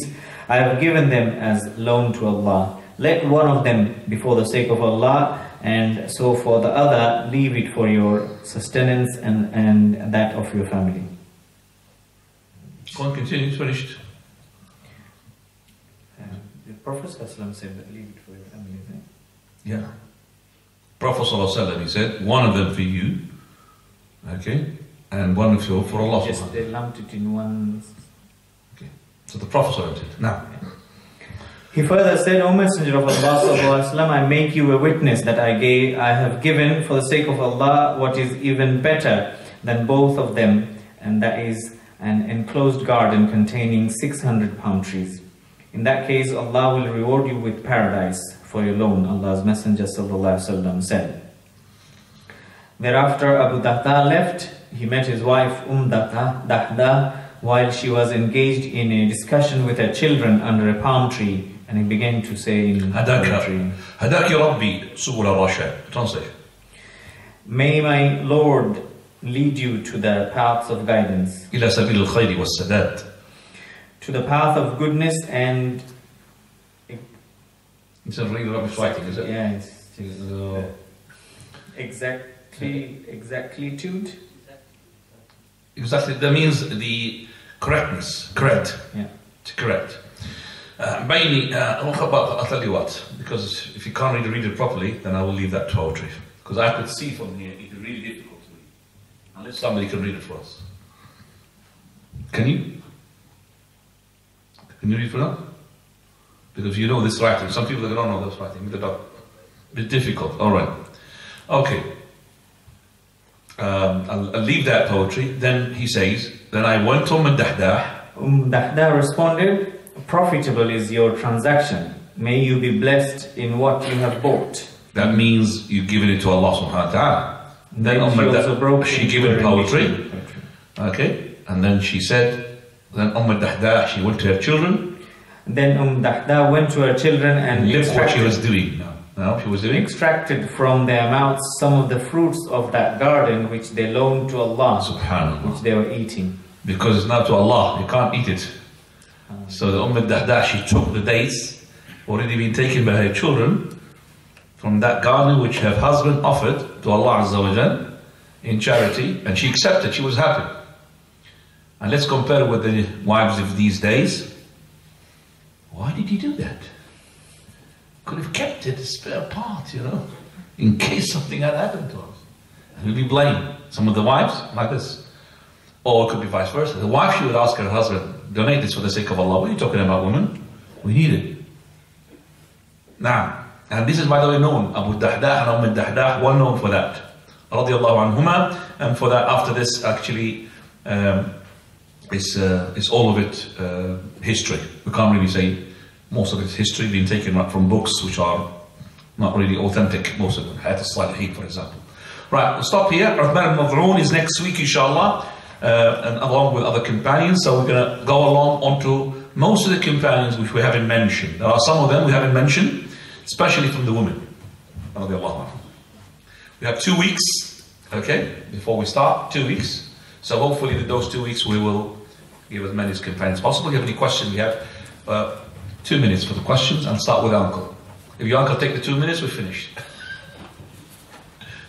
I have given them as loan to Allah. Let one of them be for the sake of Allah, and so for the other, leave it for your sustenance and that of your family. Go on, continue, it's finished. The Prophet ﷺ said that leave it for your family, isn't it? Yeah. Prophet ﷺ, he said, one of them for you, okay, and one for Allah. Just they lumped it in one. Okay. So the Prophet ﷺ did. Now. He further said, O Messenger of Allah ﷺ, I make you a witness that I have given for the sake of Allah what is even better than both of them, and that is an enclosed garden containing 600 palm trees. In that case, Allah will reward you with paradise for your loan, Allah's Messenger ﷺ said. Thereafter, Abu Dahda left. He met his wife Dahda while she was engaged in a discussion with her children under a palm tree, and he began to say in poetry, Hadaki Rabbi Subul al-Rashad. Translation. May my Lord lead you to the paths of guidance, إلى سبيل الخير والسداد. to the path of goodness and... It's a really rubbish writing, is it? Yeah, it's exactitude. Exactly, that means the correctness, correct. Yeah. To correct. I'll tell you what, because if you can't read it properly, then I will leave that poetry. Because I could see from here, it's really difficult to read. Unless somebody can read it for us. Can you? Can you read for us? Because you know this writing. Some people don't know this writing. They're a bit difficult. Alright. Okay. I'll leave that poetry. Then he says, then I went to Dahda. Dahda responded, profitable is your transaction. May you be blessed in what you have bought. That means you've given it to Allah subhanahu wa ta'ala. Then she given poetry. Okay. And then she said, then Dahda, she went to her children. Then Dahda went to her children and look what she was doing. Now she was doing? Extracted from their mouths some of the fruits of that garden which they loaned to Allah, Subhanallah, which they were eating. Because it's not to Allah, you can't eat it. So the Dahda, she took the dates, already been taken by her children, from that garden which her husband offered to Allah Azza wa Jal in charity, and she accepted, she was happy. And let's compare with the wives of these days. Why did he do that? Could have kept it, a spare part, in case something had happened to us. And we'd be blamed. Some of the wives, like this. Or it could be vice versa. The wife, she would ask her husband, donate this for the sake of Allah. What are you talking about, woman? We need it. Now, and this is, by the way, known. Abu Dahda and Dahda, well known for that. Radiallahu anhuma. And for that, after this, actually, it's all of it history. We can't really say most of it's history being taken up from books which are not really authentic, most of them. Hayat al-Salihin, for example. Right, we'll stop here. Uthman al-Mad'un is next week, inshallah, and along with other companions. So we're going to go along onto most of the companions which we haven't mentioned. There are some of them we haven't mentioned, especially from the women. We have 2 weeks, okay, before we start, 2 weeks. So hopefully in those 2 weeks we will give as many companions as possible. If you have any questions, we have 2 minutes for the questions, and start with uncle. If your uncle take the 2 minutes, we're finished.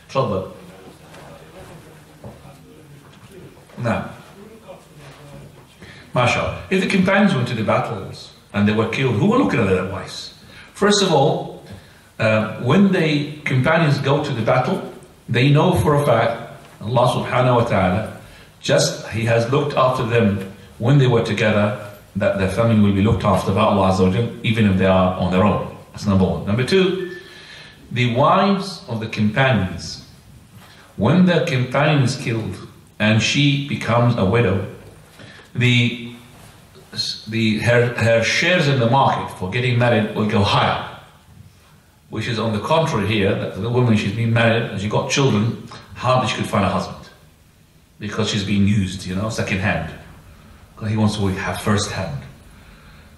Trouble. Now, mashallah, if the companions went to the battles and they were killed, who were looking at their advice? First of all, when the companions go to the battle, they know for a fact Allah subhanahu wa ta'ala, just He has looked after them when they were together that their family will be looked after by Allah Azza wa Jal, even if they are on their own. That's number one. Number two, the wives of the companions, when their companion is killed and she becomes a widow, her shares in the market for getting married will go higher. Which is on the contrary here, that the woman, she's been married and she got children, hardly she could find a husband. Because she's being used, second hand. Because he wants to have first hand.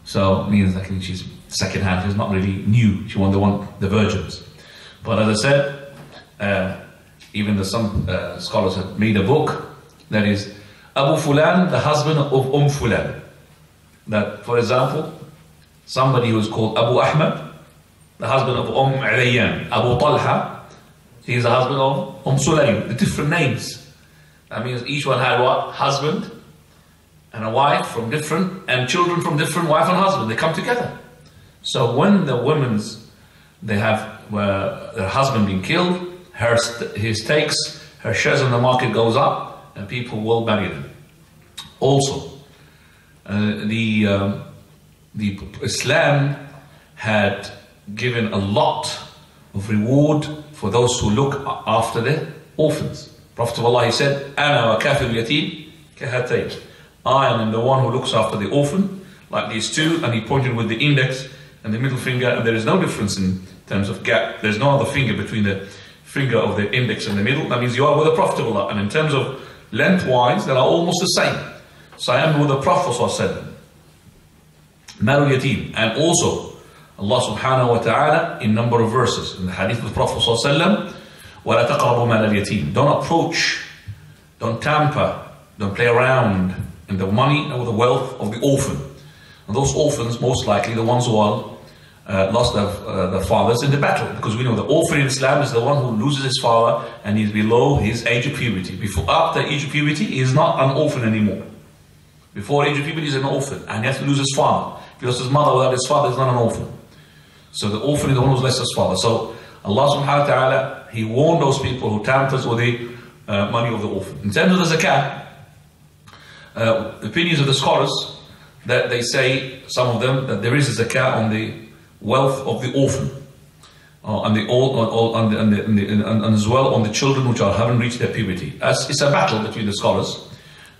So it means that she's second hand, she's not really new. She want the virgins. But as I said, even some scholars have made a book that is Abu Fulan, the husband of Fulan. That, for example, somebody who is called Abu Ahmad, the husband of Alayyan. Abu Talha, he is the husband of Sulaym. The different names. That means each one had what? Husband and a wife from different, and children from different wife and husband. They come together. So when the they have their husband being killed, his stakes, her shares in the market goes up, and people will marry them. Also, the Islam had given a lot of reward for those who look after the orphans. Prophet of Allah, he said, "Ana wa kafir yatim kahatayn." I am the one who looks after the orphan, like these two, and he pointed with the index and the middle finger, and there is no difference in terms of gap. There's no other finger between the finger of the index and the middle. That means you are with the Prophet of Allah, and in terms of lengthwise, they are almost the same. So I am with the Prophet ﷺ. Maru yatim, and also Allah subhanahu wa ta'ala in number of verses in the hadith of the Prophet ﷺ, وَلَا تَقْرَبُوا مَالَ الْيَتِيمِ. Don't approach, don't tamper, don't play around in the money or the wealth of the orphan. And those orphans, most likely the ones who are lost their fathers in the battle, because we know the orphan in Islam is the one who loses his father and he's below his age of puberty. After age of puberty, he is not an orphan anymore. Before age of puberty, he's an orphan, and he has to lose his father. If he lost his mother without his father, he's not an orphan. So the orphan is the one who's lost his father. So Allah subhanahu wa ta'ala, He warned those people who tampers with the money of the orphan. In terms of the zakah, opinions of the scholars, that they say, some of them, that there is a zakah on the wealth of the orphan, and as well on the children which haven't reached their puberty. It's a battle between the scholars,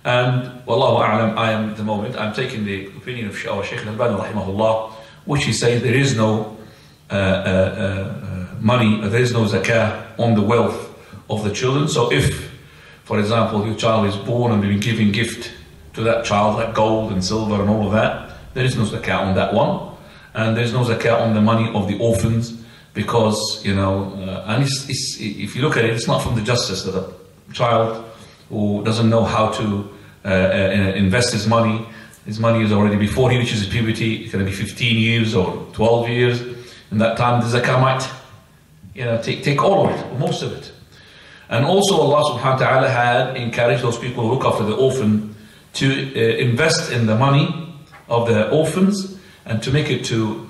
and wallahu a'lam, I'm taking the opinion of our Shaykh al-Albani rahimahullah, which he says there is no money, there is no zakah on the wealth of the children. So if, for example, your child is born and been giving gift to that child, like gold and silver and all of that, there is no zakah on that one. And there's no zakah on the money of the orphans, because, and if you look at it, it's not from the justice that a child who doesn't know how to invest his money is already, before he reaches his puberty, it's going to be 15 years or 12 years. In that time, the zakah might, take all of it, or most of it. And also Allah subhanahu wa ta'ala had encouraged those people who look after the orphan to invest in the money of the orphans, and to make it to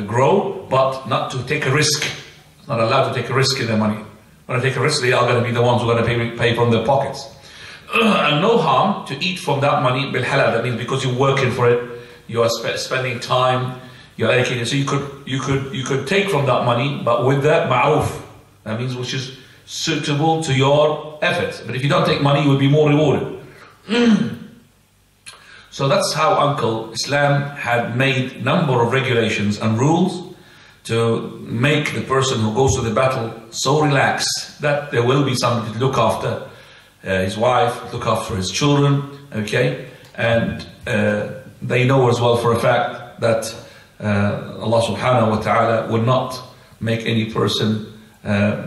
grow, but not to take a risk. It's not allowed to take a risk in their money. When they take a risk, they are going to be the ones who are going to pay from their pockets. And no harm to eat from that money bil halal. That means because you're working for it, you are spending time, you're educated. So you could take from that money, but with that ma'ruf. That means which is suitable to your efforts. But if you don't take money, you will be more rewarded. So that's how Islam had made number of regulations and rules to make the person who goes to the battle so relaxed that there will be somebody to look after his wife, look after his children, okay? And they know as well for a fact that Allah subhanahu wa ta'ala would not make any person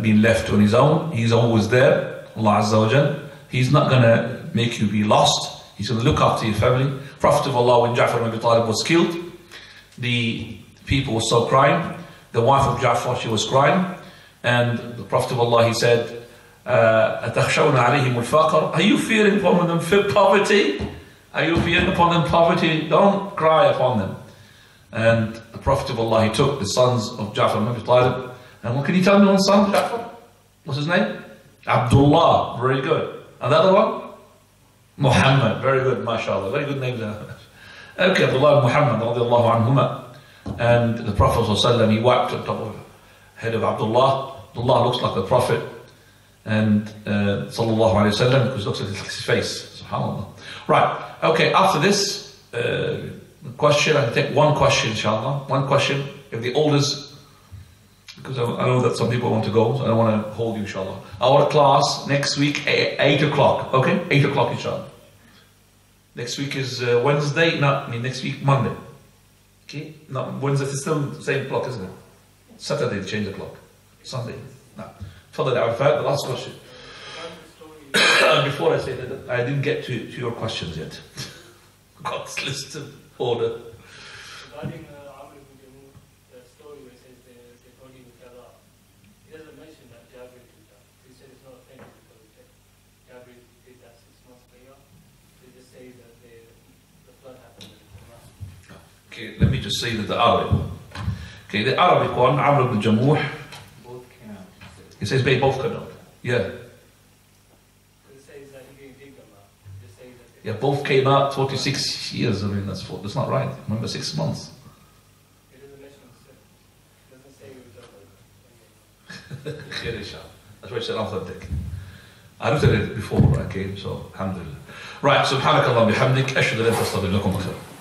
be left on his own. He's always there, Allah Azza wa Jal. He's not going to make you be lost. He's going to look after your family. Prophet of Allah, when Ja'far ibn Abi Talib was killed, the people were so crying. The wife of Ja'far, she was crying. And the Prophet of Allah, he said, أَتَخْشَوْنَ عَلَيْهِمُ الْفَاقَرَ. Are you fearing upon them poverty? Are you fearing upon them poverty? Don't cry upon them. And the Prophet of Allah, he took the sons of Ja'far ibn Abi Talib. And what can you tell me one son, Ja'far? What's his name? Abdullah. Very good. Another one? Muhammad. Very good, mashallah. Very good names. Okay, Abdullah ibn Muhammad radiallahu anhuma, and the Prophet ﷺ, he wiped on top of the head of Abdullah. Abdullah looks like the Prophet, and sallallahu alayhi wa sallam, because it looks like his face. SubhanAllah. Right, okay, after this question, I can take one question, inshallah. One question. If the oldest, because I know that some people want to go, so I don't want to hold you, inshallah. Our class next week, 8 o'clock, okay? 8 o'clock, inshallah. Next week is Wednesday, next week, Monday. Okay? No, Wednesday is still the same clock, isn't it? Saturday, they change the clock. Sunday. No. Further, the last question. Before I say that, I didn't get to your questions yet. God's list of order. Regarding Amr ibn Jamuh, the story where it says they told him to tell up, he doesn't mention that Jabir did that. He said it's not authentic because Jabir did that 6 months later. They just say that the flood happened when it came out. Okay, let me just say that the Arabic. Okay, the Arabic one, Amr ibn Jamuh. Both came out. It says they both came out. Yeah. It says that he didn't dig them out. It just says that Yeah, both came out 46 years. I mean, that's not right. Remember, 6 months. it doesn't mention it. It doesn't say it was over. Khair, inshallah. That's why I said authentic. I looked at it before I came, so alhamdulillah. Right, subhanakallah bihamdik, ashhadu an la ilaha illa anta astaghfiruka wa atubu ilaik.